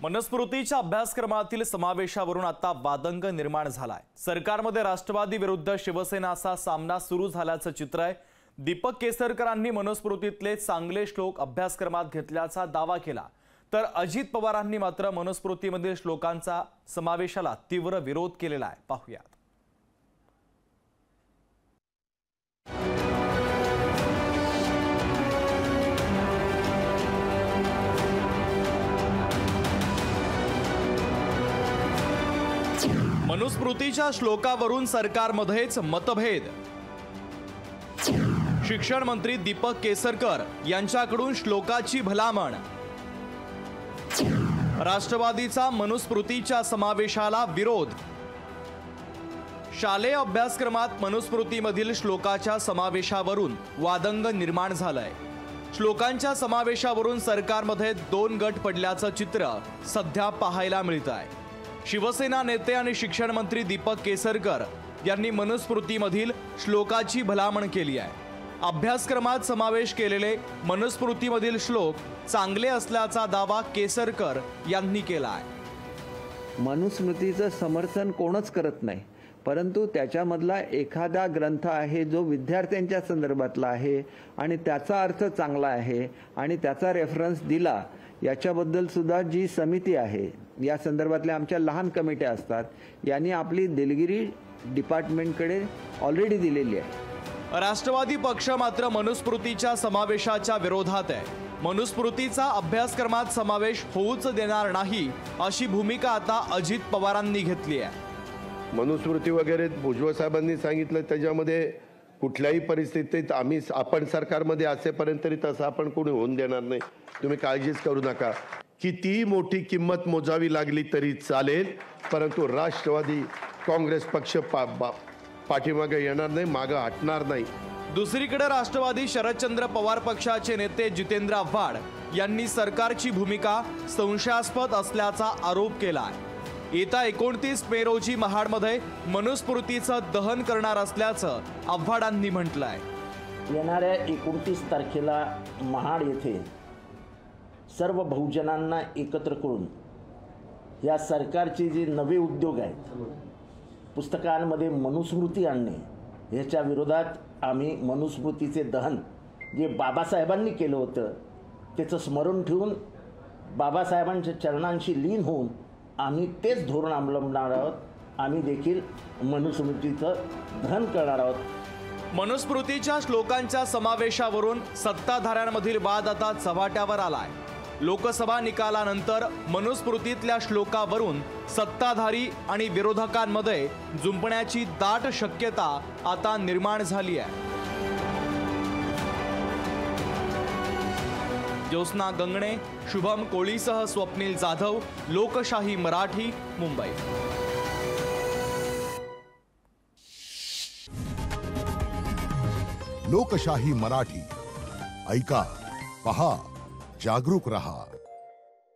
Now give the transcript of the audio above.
मनुस्मृतीच्या अभ्यासक्रमातील समावेशावरून आता वादंग निर्माण झालाय। सरकारमध्ये राष्ट्रवादी विरुद्ध शिवसेना असा सामना सुरू झाल्याचं चित्र आहे। दीपक केसरकरांनी मनुस्मृतीतले चांगले श्लोक अभ्यासक्रमात घेतल्याचा दावा केला, तर अजित पवारांनी मात्र मनुस्मृतीमधील श्लोकांचा समावेशाला तीव्र विरोध केलेला आहे। पाहूयात। मनुस्मृतीच्या श्लोकावरून सरकारमध्येच मतभेद। शिक्षण मंत्री दीपक केसरकर यांच्याकडून श्लोकाची भलामण। राष्ट्रवादीचा मनुस्मृतीच्या समावेशाला विरोध। शालेय अभ्यासक्रमात मनुस्मृतीमधील श्लोकाच्या समावेशावरून वादंग निर्माण झालंय। श्लोकांच्या समावेशावरून सरकारमध्ये दोन गट पडल्याचं चित्र सध्या पाहायला मिळतंय। शिवसेना नेते आणि शिक्षण मंत्री दीपक केसरकर यांनी मनुस्मृतीमधील श्लोकाची भलामण केली आहे। अभ्यासक्रमात समावेश केलेले मनुस्मृतीमधील श्लोक चांगले असल्याचा दावा केसरकर यांनी केला आहे। मनुस्मृतीचं समर्थन कोणच करत नाही, परंतु त्याच्यामधला एखादा ग्रंथ आहे जो विद्यार्थ्यांच्या संदर्भातला आहे आणि त्याचा अर्थ चांगला आहे आणि त्याचा रेफरन्स दिला, याच्याबद्दल सुद्धा जी समिती आहे, या संदर्भातल्या आमच्या लहान कमिट्या असतात, यांनी आपली दिलगिरी डिपार्टमेंटकडे ऑलरेडी दिलेली आहे। राष्ट्रवादी पक्ष मात्र मनुस्मृतीच्या समावेशाच्या विरोधात आहे। मनुस्मृतीचा अभ्यासक्रमात समावेश होऊच देणार नाही अशी भूमिका आता अजित पवारांनी घेतली आहे। मनुस्मृती वगैरे भुजबळ साहेबांनी सांगितलं, त्याच्यामध्ये कुठल्याही परिस्थितीत आपण सरकारमध्ये असेपर्यंत तरी तसं आपण कोणी होऊन देणार नाही, तुम्ही काळजीच करू नका। किती मोठी किंमत मोजावी लागली तरी चालेल, परंतु राष्ट्रवादी काँग्रेस पक्ष पाठीमागे येणार नाही, मागे हटणार नाही। दुसरीकडे राष्ट्रवादी शरदचंद्र पवार पक्षाचे नेते जितेंद्र आव्हाड यांनी सरकारची भूमिका संशयास्पद असल्याचा आरोप केला आहे। येत्या 29 मे रोजी महाडमध्ये मनुस्मृतीचं दहन करणार असल्याचं आव्हाडांनी म्हटलं आहे। येणाऱ्या 29 तारखेला महाड येथे सर्व बहुजनांना एकत्र करून या सरकारचे जे नवे उद्योग आहेत, पुस्तकांमध्ये मनुस्मृती आणणे, याच्या विरोधात आम्ही मनुस्मृतीचे दहन जे बाबासाहेबांनी केलं होतं त्याचं स्मरण ठेवून बाबासाहेबांच्या चरणांशी लीन होऊन आम्ही तेच धोरण अवलंबणार आहोत। आम्ही देखील मनुस्मृतीचं दहन करणार आहोत। मनुस्मृतीच्या श्लोकांच्या समावेशावरून सत्ताधाऱ्यांमधील वाद आता चव्हाट्यावर आलाय। लोकसभा निकालानंतर मनुस्मृतीतल्या श्लोकावरून सत्ताधारी आणि विरोधकांमध्ये जुंपण्याची दाट शक्यता आता निर्माण झाली आहे। ज्योत्स्ना गंगणे, शुभम कोळीसह स्वप्नील जाधव, लोकशाही मराठी, मुंबई। लोकशाही मराठी ऐका, पहा, जागरूक रहा।